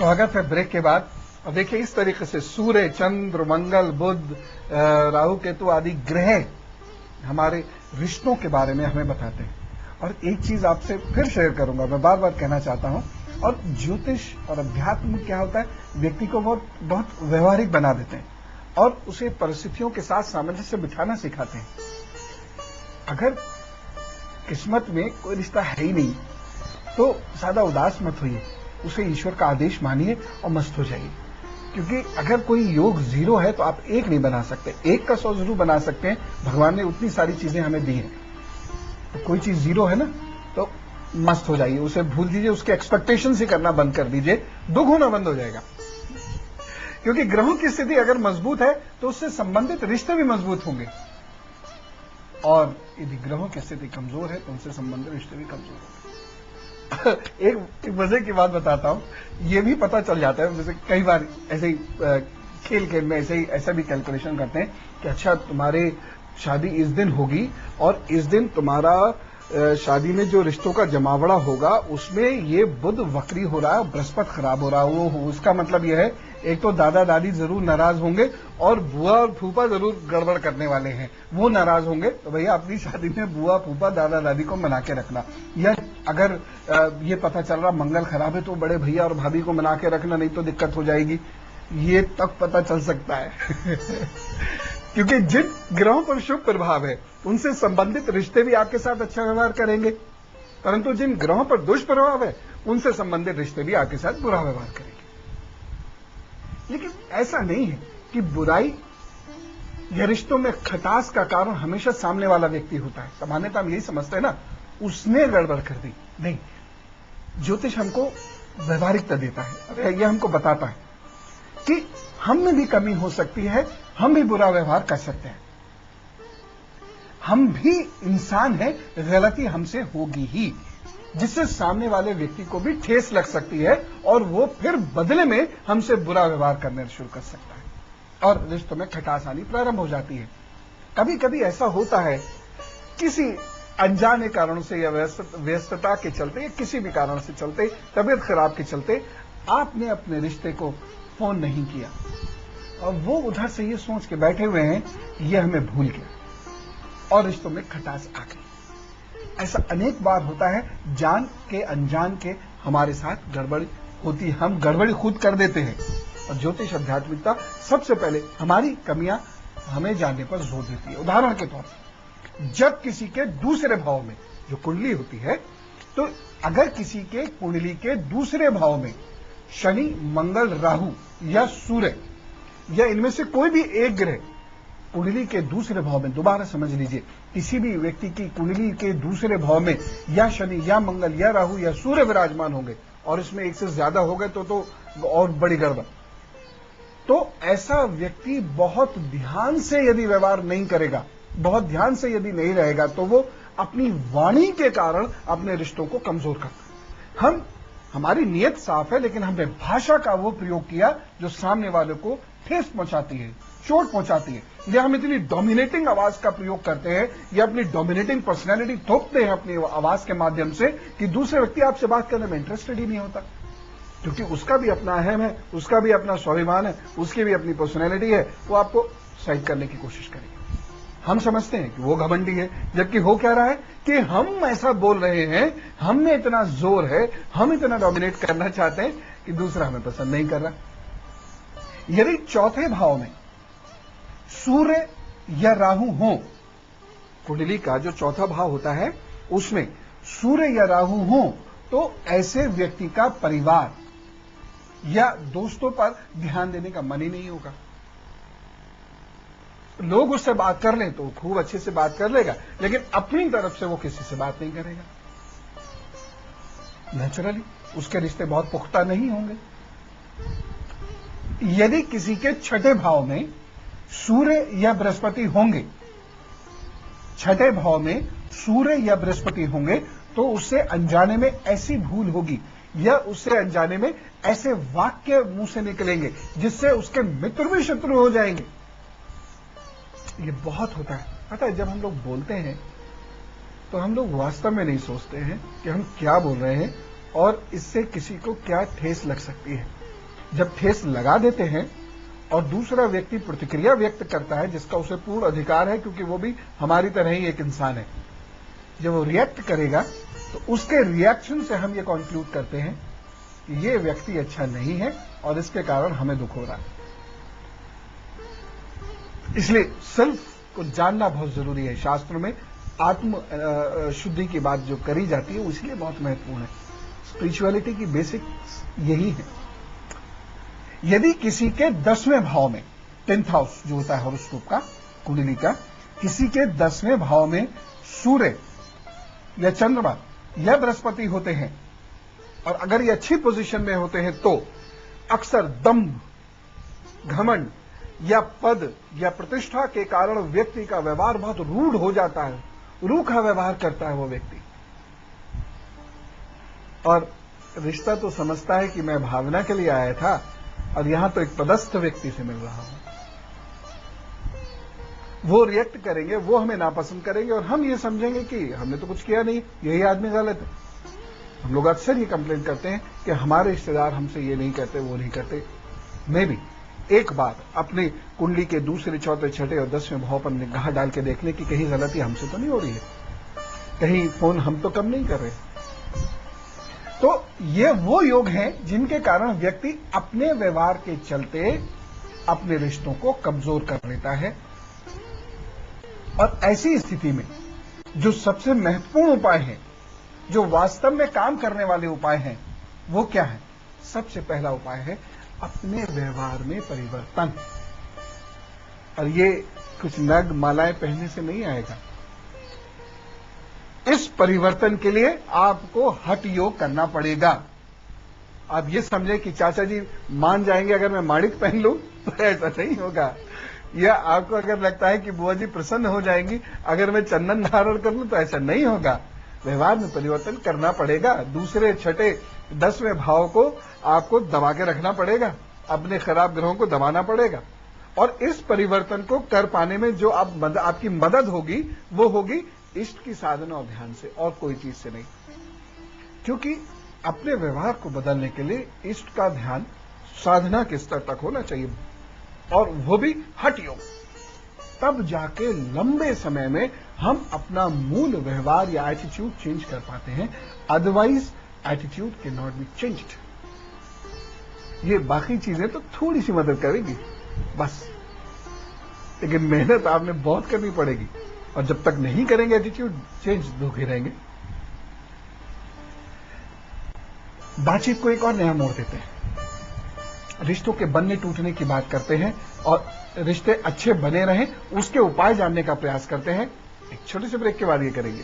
स्वागत है ब्रेक के बाद। अब देखिए इस तरीके से सूर्य, चंद्र, मंगल, बुध, राहु, केतु आदि ग्रह हमारे रिश्तों के बारे में हमें बताते हैं। और एक चीज आपसे फिर शेयर करूंगा, मैं बार बार कहना चाहता हूं, और ज्योतिष और अध्यात्म क्या होता है, व्यक्ति को बहुत व्यवहारिक बना देते हैं और उसे परिस्थितियों के साथ सामंजस्य बिठाना सिखाते हैं। अगर किस्मत में कोई रिश्ता है ही नहीं तो ज्यादा उदास मत होइए, उसे ईश्वर का आदेश मानिए और मस्त हो जाइए। क्योंकि अगर कोई योग 0 है तो आप 1 नहीं बना सकते, 1 का 100 जरूर बना सकते हैं। भगवान ने उतनी सारी चीजें हमें दी हैं, तो कोई चीज 0 है ना तो मस्त हो जाइए, उसे भूल दीजिए, उसके एक्सपेक्टेशन ही करना बंद कर दीजिए, दुख होना बंद हो जाएगा। क्योंकि ग्रहों की स्थिति अगर मजबूत है तो उससे संबंधित रिश्ते भी मजबूत होंगे, और यदि ग्रहों की स्थिति कमजोर है तो उनसे संबंधित रिश्ते भी कमजोर होंगे। एक मजे की बात बताता हूं, यह भी पता चल जाता है, जैसे कई बार ऐसे ही खेल में ऐसा भी कैलकुलेशन करते हैं कि अच्छा तुम्हारे शादी इस दिन होगी और इस दिन तुम्हारा शादी में जो रिश्तों का जमावड़ा होगा उसमें ये बुध वक्री हो रहा है, बृहस्पति खराब हो रहा है। वो उसका मतलब यह है, एक तो दादा दादी जरूर नाराज होंगे और बुआ और फूफा जरूर गड़बड़ करने वाले हैं, वो नाराज होंगे। तो भैया अपनी शादी में बुआ फूफा दादा दादी को मना के रखना, या अगर ये पता चल रहा मंगल खराब है तो बड़े भैया और भाभी को मना के रखना, नहीं तो दिक्कत हो जाएगी। ये तक पता चल सकता है क्योंकि जिन ग्रहों पर शुभ प्रभाव है उनसे संबंधित रिश्ते भी आपके साथ अच्छा व्यवहार करेंगे, परंतु जिन ग्रहों पर दुष्प्रभाव है उनसे संबंधित रिश्ते भी आपके साथ बुरा व्यवहार करेंगे। लेकिन ऐसा नहीं है कि बुराई या रिश्तों में खटास का कारण हमेशा सामने वाला व्यक्ति होता है। सामान्यतः हम यही समझते हैं ना, उसने गड़बड़ कर दी। नहीं, ज्योतिष हमको व्यवहारिकता देता है, यह हमको बताता है कि हम में भी कमी हो सकती है, हम भी बुरा व्यवहार कर सकते हैं, हम भी इंसान हैं, गलती हमसे होगी ही, जिससे सामने वाले व्यक्ति को भी ठेस लग सकती है और वो फिर बदले में हमसे बुरा व्यवहार करने शुरू कर सकता है और रिश्तों में खटास आनी प्रारंभ हो जाती है। कभी कभी ऐसा होता है, किसी अनजाने कारणों से या व्यस्तता के चलते या किसी भी कारण से चलते, तबीयत खराब के चलते आपने अपने रिश्ते को फोन नहीं किया और वो उधर से ये सोच के बैठे हुए हैं ये हमें भूल गया और रिश्तों में खटास आ गई। ऐसा अनेक बार होता है, जान के अनजान के हमारे साथ गड़बड़ी होती है, हम गड़बड़ी खुद कर देते हैं। और ज्योतिष आध्यात्मिकता सबसे पहले हमारी कमियां हमें जानने पर जोर देती है। उदाहरण के तौर पर, जब किसी के दूसरे भाव में जो कुंडली होती है, तो अगर किसी के कुंडली के दूसरे भाव में शनि, मंगल, राहु या सूर्य या इनमें से कोई भी एक ग्रह कुंडली के दूसरे भाव में, दोबारा समझ लीजिए, किसी भी व्यक्ति की कुंडली के दूसरे भाव में या शनि या मंगल या राहु या सूर्य विराजमान होंगे और इसमें एक से ज्यादा हो गए तो और बड़ी गड़बड़, तो ऐसा व्यक्ति बहुत ध्यान से यदि व्यवहार नहीं करेगा, बहुत ध्यान से यदि नहीं रहेगा, तो वो अपनी वाणी के कारण अपने रिश्तों को कमजोर करता है। हमारी नीयत साफ है, लेकिन हमने भाषा का वो प्रयोग किया जो सामने वाले को ठेस पहुंचाती है, चोट पहुंचाती है, या हम इतनी डोमिनेटिंग आवाज का प्रयोग करते हैं या अपनी डोमिनेटिंग पर्सनैलिटी थोपते हैं अपनी आवाज के माध्यम से कि दूसरे व्यक्ति आपसे बात करने में इंटरेस्टेड ही नहीं होता, क्योंकि उसका भी अपना अहम है, उसका भी अपना स्वाभिमान है, उसकी भी अपनी पर्सनैलिटी है, वो आपको साइड करने की कोशिश करेगा। हम समझते हैं कि वो घमंडी है, जबकि हो क्या रहा है कि हम ऐसा बोल रहे हैं, हम में इतना जोर है, हम इतना डोमिनेट करना चाहते हैं कि दूसरा हमें पसंद नहीं कर रहा। यदि चौथे भाव में सूर्य या राहु हो, कुंडली का जो चौथा भाव होता है उसमें सूर्य या राहु हो, तो ऐसे व्यक्ति का परिवार या दोस्तों पर ध्यान देने का मन ही नहीं होगा। लोग उससे बात कर लें तो खूब अच्छे से बात कर लेगा, लेकिन अपनी तरफ से वो किसी से बात नहीं करेगा। नेचुरली उसके रिश्ते बहुत पुख्ता नहीं होंगे। यदि किसी के छठे भाव में सूर्य या बृहस्पति होंगे, छठे भाव में सूर्य या बृहस्पति होंगे, तो उससे अनजाने में ऐसी भूल होगी या उससे अनजाने में ऐसे वाक्य मुंह से निकलेंगे जिससे उसके मित्र भी शत्रु हो जाएंगे। ये बहुत होता है। पता है, जब हम लोग बोलते हैं तो हम लोग वास्तव में नहीं सोचते हैं कि हम क्या बोल रहे हैं और इससे किसी को क्या ठेस लग सकती है। जब ठेस लगा देते हैं और दूसरा व्यक्ति प्रतिक्रिया व्यक्त करता है जिसका उसे पूर्ण अधिकार है, क्योंकि वो भी हमारी तरह ही एक इंसान है, जब वो रिएक्ट करेगा तो उसके रिएक्शन से हम ये कंक्लूड करते हैं कि ये व्यक्ति अच्छा नहीं है और इसके कारण हमें दुख हो रहा है। इसलिए सेल्फ को जानना बहुत जरूरी है। शास्त्रों में आत्म शुद्धि की बात जो करी जाती है वो इसलिए बहुत महत्वपूर्ण है। स्पिरिचुअलिटी की बेसिक यही है। यदि किसी के 10वें भाव में, 10th हाउस जो होता है हॉरोस्कोप का, कुंडली का, किसी के 10वें भाव में सूर्य या चंद्रमा या बृहस्पति होते हैं और अगर ये अच्छी पोजीशन में होते हैं तो अक्सर दंभ, घमंड या पद या प्रतिष्ठा के कारण व्यक्ति का व्यवहार बहुत रूढ़ हो जाता है, रूखा व्यवहार करता है वो व्यक्ति, और रिश्ता तो समझता है कि मैं भावना के लिए आया था और यहां तो एक पदस्थ व्यक्ति से मिल रहा हूं। वो रिएक्ट करेंगे, वो हमें नापसंद करेंगे और हम ये समझेंगे कि हमने तो कुछ किया नहीं, यही आदमी गलत है। हम लोग अक्सर ये कंप्लेंट करते हैं कि हमारे रिश्तेदार हमसे ये नहीं करते, वो नहीं करते। मैं भी एक बार अपनी कुंडली के दूसरे, चौथे, छठे और 10वें भाव पर निगाह डाल के देखने की कहीं गलती हमसे तो नहीं हो रही है, कहीं फोन हम तो कम नहीं कर रहे। तो ये वो योग हैं जिनके कारण व्यक्ति अपने व्यवहार के चलते अपने रिश्तों को कमजोर कर लेता है। और ऐसी स्थिति में जो सबसे महत्वपूर्ण उपाय है, जो वास्तव में काम करने वाले उपाय हैं, वो क्या है? सबसे पहला उपाय है अपने व्यवहार में परिवर्तन। और ये कुछ नग मालाएं पहनने से नहीं आएगा। इस परिवर्तन के लिए आपको हठ योग करना पड़ेगा। आप ये समझे कि चाचा जी मान जाएंगे अगर मैं माणिक पहन लूं, तो ऐसा नहीं होगा। या आपको अगर लगता है कि बुआ जी प्रसन्न हो जाएंगी अगर मैं चंदन धारण कर लूं, तो ऐसा नहीं होगा। व्यवहार में परिवर्तन करना पड़ेगा। दूसरे, छठे, 10वें भाव को आपको दबा के रखना पड़ेगा, अपने खराब ग्रहों को दबाना पड़ेगा। और इस परिवर्तन को कर पाने में जो आपकी मदद होगी वो होगी इष्ट की साधना और ध्यान से, और कोई चीज से नहीं। क्योंकि अपने व्यवहार को बदलने के लिए इष्ट का ध्यान साधना के स्तर तक होना चाहिए, और वो भी हठ योग। तब जाके लंबे समय में हम अपना मूल व्यवहार या एटीट्यूड चेंज कर पाते हैं। Otherwise attitude can not be changed. ये बाकी चीजें तो थोड़ी सी मदद करेगी बस, लेकिन मेहनत आपने बहुत करनी पड़ेगी, और जब तक नहीं करेंगे एटीट्यूड चेंज, धोखे रहेंगे। बातचीत को एक और नया मोड़ देते हैं। रिश्तों के बनने टूटने की बात करते हैं और रिश्ते अच्छे बने रहें उसके उपाय जानने का प्रयास करते हैं। एक छोटे से ब्रेक के बाद ये करेंगे।